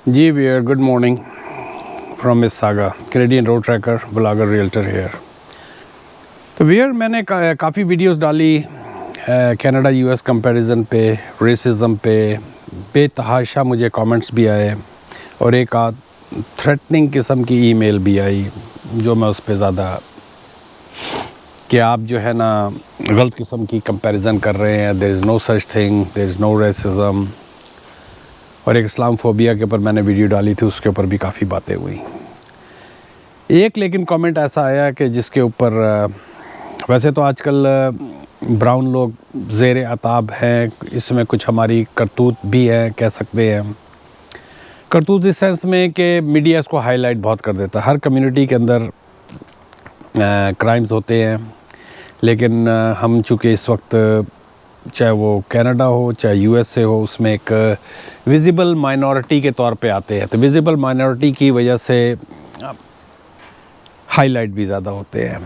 Ji we're good morning from Mississauga, Canadian road tracker, blogger, realtor here. तो वियर मैंने काफ़ी वीडियोस डाली कनाडा यूएस कंपैरिजन पे, रेसिज्म पे। बेतहाशा मुझे कमेंट्स भी आए और एक आध थ्रेटनिंग किस्म की ईमेल भी आई, जो मैं उस पर ज़्यादा कि आप जो है ना गलत किस्म की कंपैरिजन कर रहे हैं। There is no such thing, there is no racism. और एक इस्लामफोबिया के ऊपर मैंने वीडियो डाली थी, उसके ऊपर भी काफ़ी बातें हुई। एक लेकिन कमेंट ऐसा आया कि जिसके ऊपर वैसे तो आजकल ब्राउन लोग ज़ेर अताब हैं, इसमें कुछ हमारी करतूत भी है, कह सकते हैं। करतूत इस सेंस में कि मीडिया इसको हाईलाइट बहुत कर देता है। हर कम्युनिटी के अंदर क्राइम्स होते हैं, लेकिन हम चूँकि इस वक्त चाहे वो कनाडा हो चाहे यूएसए हो, उसमें एक विजिबल माइनॉरिटी के तौर पे आते हैं। तो विजिबल माइनॉरिटी की वजह से हाईलाइट भी ज़्यादा होते हैं।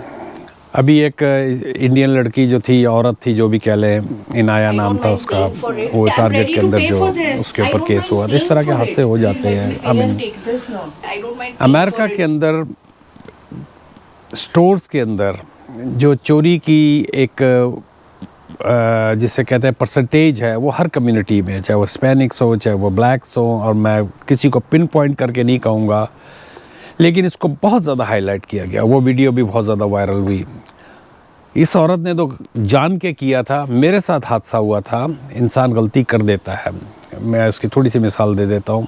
अभी एक इंडियन लड़की जो थी, औरत थी, जो भी कह लें, इनाया नाम था उसका, वो टारगेट के अंदर जो उसके ऊपर केस हुआ। इस तरह के हादसे हो जाते हैं। आई मीन अमेरिका के अंदर स्टोर्स के अंदर जो चोरी की एक जिसे कहते हैं परसेंटेज है, वो हर कम्युनिटी में, चाहे वो हिस्पैनिक्स हो चाहे वो ब्लैक्स हो, और मैं किसी को पिन पॉइंट करके नहीं कहूँगा, लेकिन इसको बहुत ज़्यादा हाईलाइट किया गया। वो वीडियो भी बहुत ज़्यादा वायरल हुई। इस औरत ने तो जान के किया था। मेरे साथ हादसा हुआ था। इंसान गलती कर देता है। मैं इसकी थोड़ी सी मिसाल दे देता हूँ।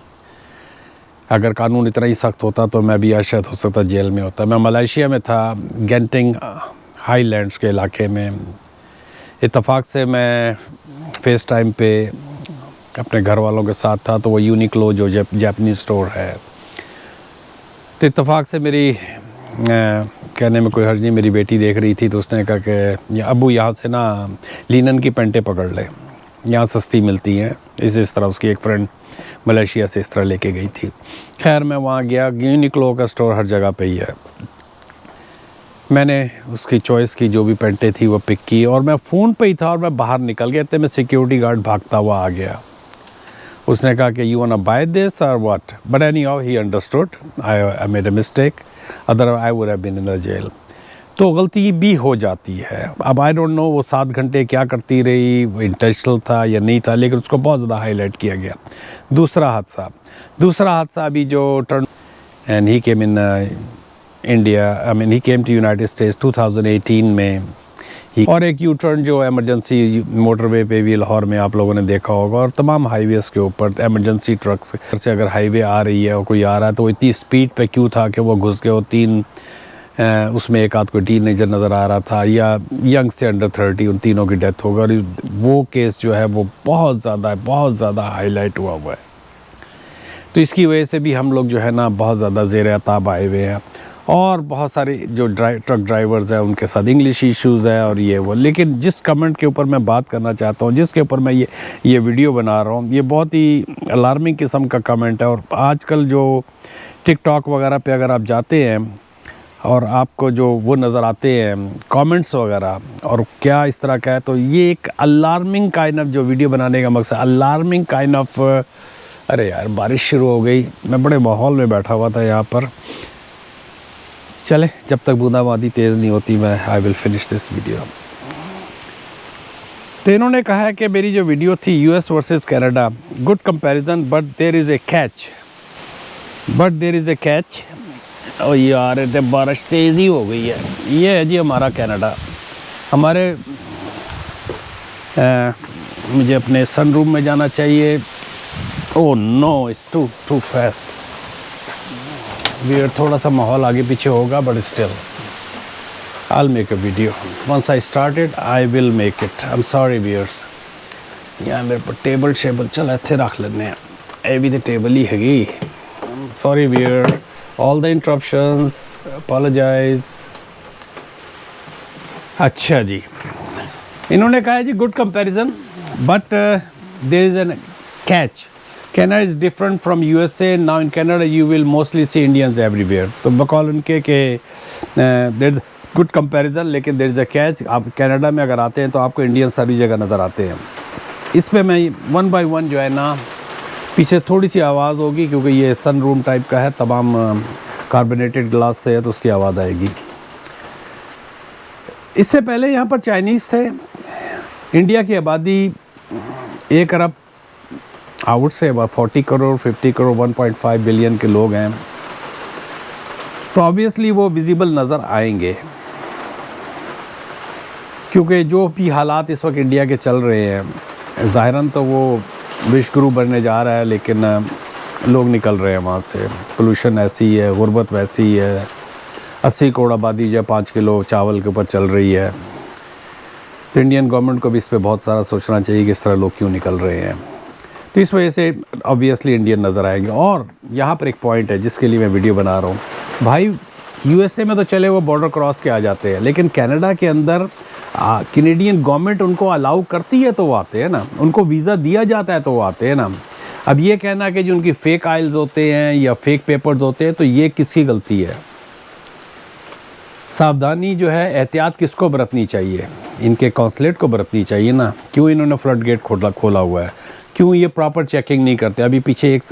अगर कानून इतना ही सख्त होता तो मैं भी आज शायद हो सकता जेल में होता। मैं मलेशिया में था, गेंटिंग हाईलैंड्स के इलाके में। इत्तफाक से मैं फेस टाइम पे अपने घर वालों के साथ था, तो वो यूनिक्लो जो जापानीज़ स्टोर है, तो इत्तफाक से मेरी कहने में कोई हर्ज नहीं, मेरी बेटी देख रही थी, तो उसने कहा कि अब्बू यहाँ से ना लिनन की पेंटें पकड़ ले, यहाँ सस्ती मिलती हैं। इस तरह उसकी एक फ्रेंड मलेशिया से इस तरह लेके गई थी। खैर मैं वहाँ गया, यूनिक्लो का स्टोर हर जगह पे ही है। मैंने उसकी चॉइस की, जो भी पेंटें थी वो पिक की, और मैं फ़ोन पे ही था और मैं बाहर निकल गया। तो मैं सिक्योरिटी गार्ड भागता हुआ आ गया। उसने कहा कि you want buy this or what, but anyhow he understood I made a mistake, other I would have been in the jail. तो गलती भी हो जाती है। अब आई डोंट नो वो 7 घंटे क्या करती रही, वो इंटेंशनल था या नहीं था, लेकिन उसको बहुत ज़्यादा हाईलाइट किया गया। दूसरा हादसा अभी जो turn, and he came in India, I mean he came to United States 2018 में ही। और एक यू टर्न जो एमरजेंसी मोटरवे पे भी लाहौर में आप लोगों ने देखा होगा, और तमाम हाईवेज़ के ऊपर एमरजेंसी ट्रक्स से अगर हाईवे आ रही है और कोई आ रहा है, तो वो इतनी स्पीड पे क्यों था कि वो घुस गए। वो उसमें एक आध कोई टीनेजर नज़र आ रहा था, या यंग से अंडर 30, उन तीनों की डेथ हो गई। और वो केस जो है वो बहुत ज़्यादा हाईलाइट हुआ है। तो इसकी वजह से भी हम लोग जो है ना बहुत ज़्यादा ज़ेर अताब आए हुए हैं। और बहुत सारे जो ट्रक ड्राइवर्स हैं, उनके साथ इंग्लिश इश्यूज़ है और ये वो। लेकिन जिस कमेंट के ऊपर मैं बात करना चाहता हूँ, जिसके ऊपर मैं ये वीडियो बना रहा हूँ, ये बहुत ही अलार्मिंग किस्म का कमेंट है। और आजकल जो टिकटॉक वगैरह पे अगर आप जाते हैं और आपको जो वो नज़र आते हैं कमेंट्स वगैरह, और क्या इस तरह का है, तो ये एक अलार्मिंग काइंड ऑफ जो वीडियो बनाने का मकसद, अलार्मिंग काइंड ऑफ। अरे यार बारिश शुरू हो गई, मैं बड़े माहौल में बैठा हुआ था यहाँ पर। चले, जब तक बूंदाबांदी तेज़ नहीं होती, मैं I will finish this video. तो इन्होंने कहा है कि मेरी जो वीडियो थी US versus Canada, good comparison but there is a catch. और यार इतने बारिश तेज़ ही हो गई है। ये है जी हमारा कनाडा। हमारे मुझे अपने सनरूम में जाना चाहिए। Oh no, it's too fast. थोड़ा सा माहौल आगे पीछे होगा, but still I'll make a video. Once I started, I will make it. I'm sorry viewers. यहाँ मेरे पर टेबल चल इत्थे रख लेने हैं। ये भी तो टेबल ही हैगी। Sorry viewer, all the interruptions, apologize. अच्छा जी, इन्होंने कहा है जी good comparison but there is a catch. Canada is different from USA. Now in Canada you will mostly see Indians everywhere. तो बकौल उनके के there is गुड कंपैरिजन, लेकिन देयर इज़ अ कैच। आप कनाडा में अगर आते हैं तो आपको इंडियन सभी जगह नज़र आते हैं। इस पे मैं 1 by 1 जो है ना पीछे थोड़ी सी आवाज़ होगी क्योंकि ये सन रूम टाइप का है, तमाम कार्बोनेटेड ग्लास से है तो उसकी आवाज़ आएगी। इससे पहले यहाँ पर चाइनीज़ थे। इंडिया की आबादी 1 अरब, आउट से 40 करोड़, 50 करोड़, 1.5 बिलियन के लोग हैं, तो ऑब्वियसली वो विजिबल नज़र आएंगे, क्योंकि जो भी हालात इस वक्त इंडिया के चल रहे हैं, ज़ाहिरन तो वो विश्वगुरु बनने जा रहा है, लेकिन लोग निकल रहे हैं वहाँ से। पोल्यूशन ऐसी है, गुर्बत वैसी है, 80 करोड़ आबादी जो 5 किलो चावल के ऊपर चल रही है। तो इंडियन गवर्नमेंट को भी इस पर बहुत सारा सोचना चाहिए कि इस तरह लोग क्यों निकल रहे हैं। तो इस वजह से ऑब्वियसली इंडियन नज़र आएंगे। और यहाँ पर एक पॉइंट है जिसके लिए मैं वीडियो बना रहा हूँ। भाई यूएसए में तो चले वो बॉर्डर क्रॉस के आ जाते हैं, लेकिन कनाडा के अंदर कैनेडियन गवर्नमेंट उनको अलाउ करती है तो वो आते हैं ना, उनको वीज़ा दिया जाता है तो वो आते हैं ना। अब ये कहना कि जो उनकी फ़ेक आइल्स होते हैं या फेक पेपर्स होते हैं, तो ये किसकी गलती है? सावधानी जो है, एहतियात किसको बरतनी चाहिए? इनके कॉन्सुलेट को बरतनी चाहिए ना। क्यों इन्होंने फ्लड गेट खोला हुआ है? क्यों ये प्रॉपर चेकिंग नहीं करते? अभी पीछे एक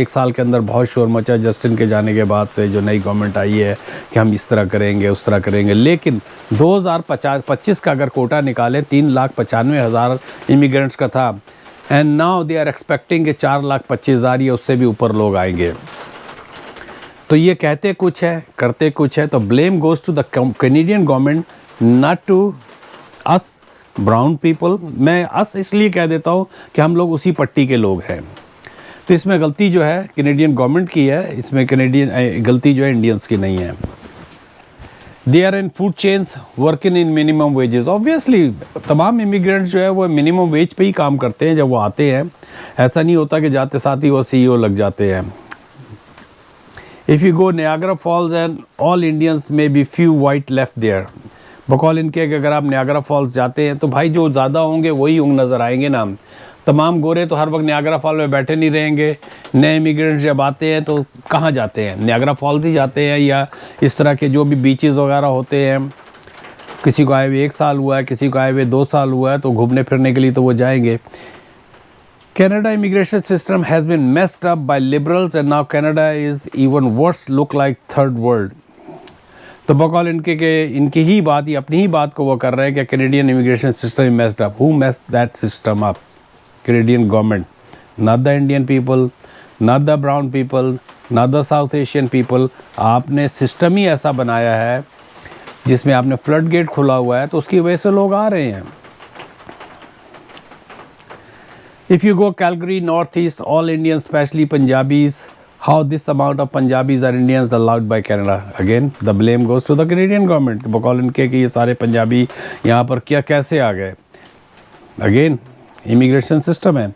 साल के अंदर बहुत शोर मचा जस्टिन के जाने के बाद से, जो नई गवर्नमेंट आई है कि हम इस तरह करेंगे उस तरह करेंगे, लेकिन 2025 का अगर कोटा निकाले 3,95,000 इमिग्रेंट्स का था, and now they are expecting कि 4,25,000 या उससे भी ऊपर लोग आएंगे। तो ये कहते कुछ है करते कुछ है। तो blame goes to the Canadian government, not to us brown people. मैं अस इसलिए कह देता हूँ कि हम लोग उसी पट्टी के लोग हैं। तो इसमें गलती जो है कैनेडियन गवर्नमेंट की है, इसमें कैनेडियन गलती जो है इंडियंस की नहीं है। They are in food chains working in minimum wages. Obviously तमाम इमिग्रेंट्स जो है वो मिनिमम वेज पे ही काम करते हैं जब वो आते हैं। ऐसा नहीं होता कि जाते साथ ही वो CEO लग जाते हैं। If you go Niagara Falls and all Indians में be few white left there. बकौल इनके कि अगर आप नियाग्रा फॉल्स जाते हैं तो भाई जो ज़्यादा होंगे वही नज़र आएंगे ना। तमाम गोरे तो हर वक्त नियाग्रा फॉल में बैठे नहीं रहेंगे। नए इमिग्रेंट्स जब आते हैं तो कहाँ जाते हैं? नियाग्रा फॉल्स ही जाते हैं, या इस तरह के जो भी बीचेस वगैरह होते हैं। किसी को आए हुए 1 साल हुआ है, किसी को आए हुए 2 साल हुआ है, तो घूमने फिरने के लिए तो वो जाएंगे। Canada immigration system has been messed up by liberals and now Canada is even worse, look like third world. तो बकौल इनके के इनकी ही बात, ये अपनी ही बात को वो कर रहे हैं कि Canadian immigration system is messed up. Who messed that system up? Canadian government, not the Indian people, not the brown people, not the south Asian people. आपने सिस्टम ही ऐसा बनाया है जिसमें आपने फ्लड गेट खुला हुआ है, तो उसकी वजह से लोग आ रहे हैं। If you go Calgary, Northeast, all Indians, especially Punjabis, how this amount of Punjabis are Indians allowed by Canada? Again, the blame goes to the Canadian government. बकौल इनके कि ये सारे पंजाबी यहाँ पर क्या कैसे आ गए? Again, immigration system है।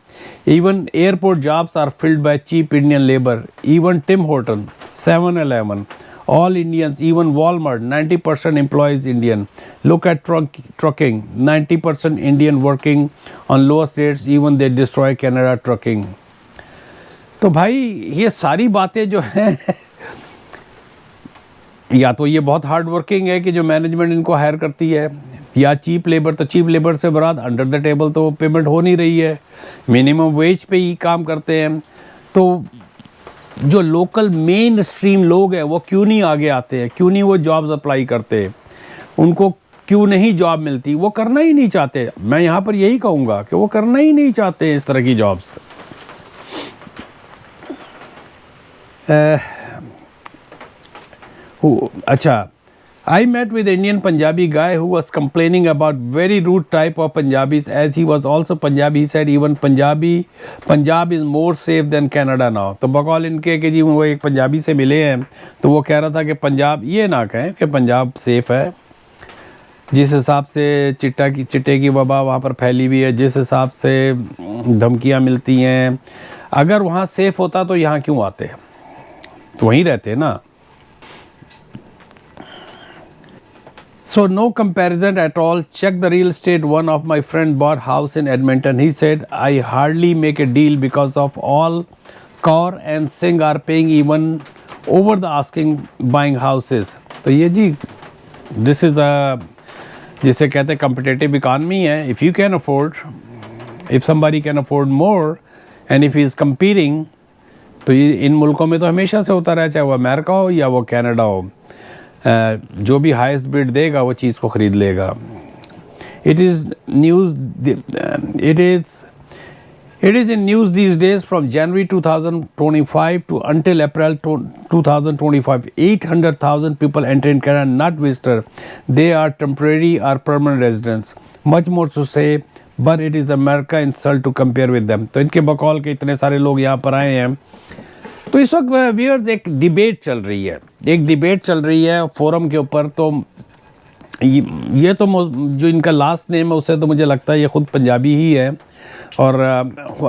Even airport jobs are filled by cheap Indian labor. Even Tim Horton, 7-Eleven, all Indians, even Walmart, 90% employees Indian. Look at trucking, 90% Indian working on lowest rates, even they destroy Canada trucking. तो भाई ये सारी बातें जो हैं या तो ये बहुत हार्ड वर्किंग है कि जो मैनेजमेंट इनको हायर करती है, या चीप लेबर। तो चीप लेबर से बरात अंडर द टेबल तो पेमेंट हो नहीं रही है, मिनिमम वेज पे ही काम करते हैं। तो जो लोकल मेन स्ट्रीम लोग हैं वो क्यों नहीं आगे आते हैं? क्यों नहीं वो जॉब्स अप्लाई करते? उनको क्यों नहीं जॉब मिलती? वो करना ही नहीं चाहते। मैं यहाँ पर यही कहूँगा कि वो करना ही नहीं चाहते इस तरह की जॉब्स। अच्छा, I met with Indian Punjabi guy who was complaining about very rude type of Punjabis, as he was also Punjabi. He said even Punjab is more safe than Canada now. तो बकौल इनके कि जी वो एक पंजाबी से मिले हैं तो वो कह रहा था कि पंजाब, ये ना कहें कि पंजाब सेफ़ है। जिस हिसाब से चिट्टे की वबा वहाँ पर फैली हुई है, जिस हिसाब से धमकियाँ मिलती हैं, अगर वहाँ सेफ़ होता तो यहाँ क्यों आते? तो वहीं रहते ना। So no comparison at all. Check the real estate. One of my friend bought house in Edmonton. He said, I hardly make a deal because of all Kaur and Singh are paying even over the asking buying houses. तो ये जी this is a जिसे कहते हैं competitive economy है. If you can afford, if somebody can afford more and if he is competing, तो ये इन मुल्कों में तो हमेशा से होता रहा, चाहे वो अमेरिका हो या वो कनाडा हो, जो भी हाईएस्ट बिड देगा वो चीज़ को ख़रीद लेगा। It is news. It is in news these days from January 2025 to until April 2025. 800,000 people enter in Canada, not visitor. They are temporary or permanent residents. Much more to say, but it is America insult to compare with them. तो इनके बकौल के इतने सारे लोग यहाँ पर आए हैं। तो इस वक्त व्यूअर्स एक डिबेट चल रही है फोरम के ऊपर। तो ये तो जो इनका लास्ट नेम है उससे तो मुझे लगता है ये ख़ुद पंजाबी ही है। और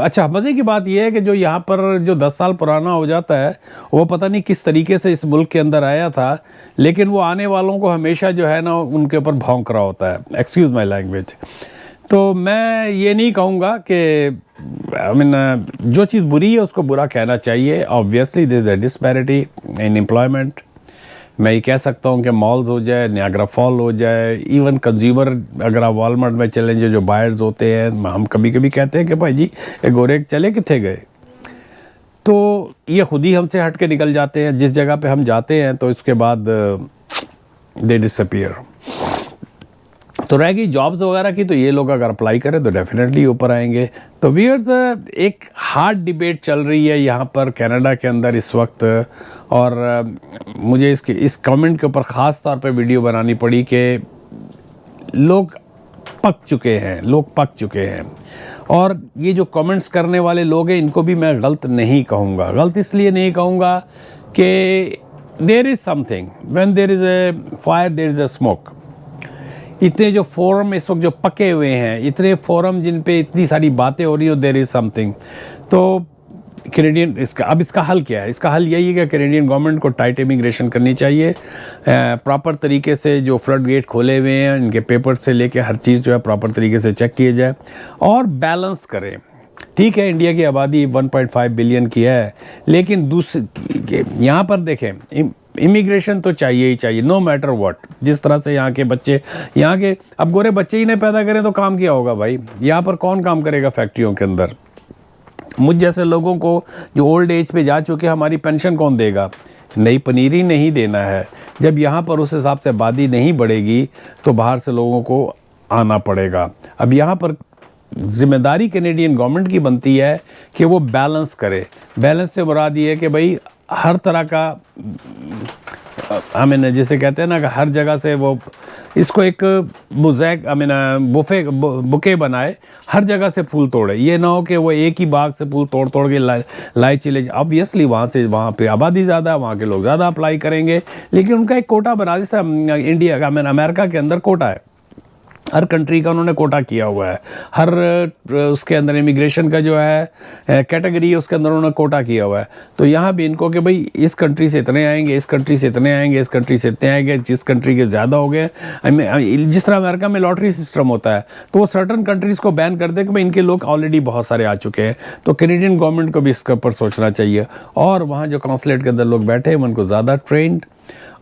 अच्छा, मज़े की बात यह है कि जो यहाँ पर जो 10 साल पुराना हो जाता है वो पता नहीं किस तरीके से इस मुल्क के अंदर आया था, लेकिन वो आने वालों को हमेशा जो है ना उनके ऊपर भौंक रहा होता है। Excuse my language. तो मैं ये नहीं कहूँगा कि जो चीज़ बुरी है उसको बुरा कहना चाहिए। Obviously there is a disparity in employment. मैं ये कह सकता हूँ कि मॉल्स हो जाए, नियाग्रा फॉल हो जाए, इवन कंज्यूमर अगर आप वॉलमार्ट में चलें, जो बायर्स होते हैं, हम कभी कभी कहते हैं कि भाई जी ये गोरे चले किथे गए, तो ये खुद ही हमसे हट के निकल जाते हैं। जिस जगह पे हम जाते हैं तो इसके बाद दे डिसअपीयर। तो रह गई जॉब्स वगैरह की, तो ये लोग अगर अप्लाई करें तो डेफिनेटली ऊपर आएंगे। तो व्यूअर्स, एक हार्ड डिबेट चल रही है यहाँ पर कनाडा के अंदर इस वक्त, और मुझे इस कमेंट के ऊपर ख़ास तौर पे वीडियो बनानी पड़ी कि लोग पक चुके हैं। और ये जो कमेंट्स करने वाले लोग हैं इनको भी मैं गलत नहीं कहूँगा। गलत इसलिए नहीं कहूँगा कि there is something, when there is a fire there is a smoke. इतने जो फोरम इस वक्त जो पके हुए हैं, इतने फोरम जिन पे इतनी सारी बातें हो रही हो, देयर इज़ समथिंग। तो कैनेडियन इसका हल क्या है? इसका हल यही है कि कैनेडियन गवर्नमेंट को टाइट इमिग्रेशन करनी चाहिए। प्रॉपर तरीके से जो फ्लड गेट खोले हुए हैं इनके पेपर से लेके हर चीज़ जो है प्रॉपर तरीके से चेक किए जाए और बैलेंस करें। ठीक है, इंडिया की आबादी 1.5 बिलियन की है, लेकिन दूसरे यहाँ पर देखें, इमिग्रेशन तो चाहिए ही चाहिए, नो मैटर व्हाट। जिस तरह से यहाँ के बच्चे, यहाँ के अब गोरे बच्चे ही नहीं पैदा करें तो काम क्या होगा भाई? यहाँ पर कौन काम करेगा फैक्ट्रियों के अंदर? मुझ जैसे लोगों को जो ओल्ड एज पे जा चुके, हमारी पेंशन कौन देगा? नई पनीर ही नहीं देना है। जब यहाँ पर उस हिसाब से आबादी नहीं बढ़ेगी तो बाहर से लोगों को आना पड़ेगा। अब यहाँ पर जिम्मेदारी कैनेडियन गवर्नमेंट की बनती है कि वो बैलेंस करे। बैलेंस से मुराद ये है कि भाई हर तरह का, हमें जैसे कहते हैं ना कि हर जगह से वो इसको एक मोज़ैक बुके बनाए, हर जगह से फूल तोड़े। ये ना हो कि वो एक ही बाग से फूल तोड़ के लाई चले। ऑब्वियसली वहाँ पे आबादी ज़्यादा है, वहाँ के लोग ज़्यादा अप्लाई करेंगे, लेकिन उनका एक कोटा बना, जैसे इंडिया अमेरिका के अंदर कोटा है, हर कंट्री का उन्होंने कोटा किया हुआ है। हर उसके अंदर इमिग्रेशन का जो है कैटेगरी है उसके अंदर उन्होंने कोटा किया हुआ है। तो यहाँ भी इनको कि भाई इस कंट्री से इतने आएंगे, इस कंट्री से इतने आएंगे, इस कंट्री से इतने आएंगे, जिस कंट्री के ज़्यादा हो गए। जिस तरह अमेरिका में लॉटरी सिस्टम होता है तो वो सर्टन कंट्रीज़ को बैन कर दे कि भाई इनके लोग ऑलरेडी बहुत सारे आ चुके हैं। तो कैनेडियन गवर्नमेंट को भी इसके ऊपर सोचना चाहिए, और वहाँ जो कॉन्सुलेट के अंदर लोग बैठे हैं उनको ज़्यादा ट्रेंड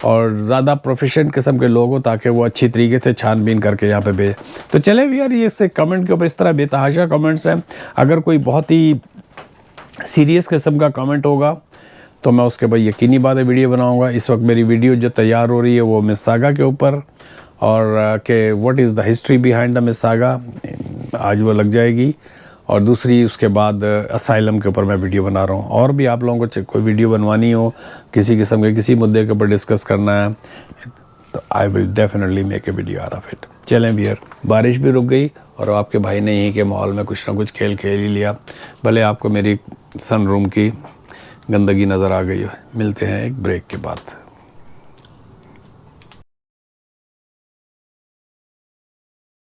और ज़्यादा प्रोफेशनल किस्म के लोग हो, ताकि वो अच्छी तरीके से छानबीन करके यहाँ पे भेज। तो चले भी यार, ये इससे कमेंट के ऊपर इस तरह बेतहाशा कमेंट्स हैं। अगर कोई बहुत ही सीरियस किस्म का कमेंट होगा तो मैं उसके बाद यकीनी बात है वीडियो बनाऊंगा। इस वक्त मेरी वीडियो जो तैयार हो रही है वो मिसागा के ऊपर, और कि what is the history behind the मिसागा, आज वो लग जाएगी। और दूसरी उसके बाद असाइलम के ऊपर मैं वीडियो बना रहा हूँ। और भी आप लोगों को कोई वीडियो बनवानी हो, किसी किस्म के किसी मुद्दे के ऊपर डिस्कस करना है, तो I will definitely make a video out of it. चलें भी यार, बारिश भी रुक गई और आपके भाई ने यहीं के माहौल में कुछ ना कुछ खेल खेल ही लिया। भले आपको मेरी सन रूम की गंदगी नज़र आ गई है। मिलते हैं एक ब्रेक के बाद।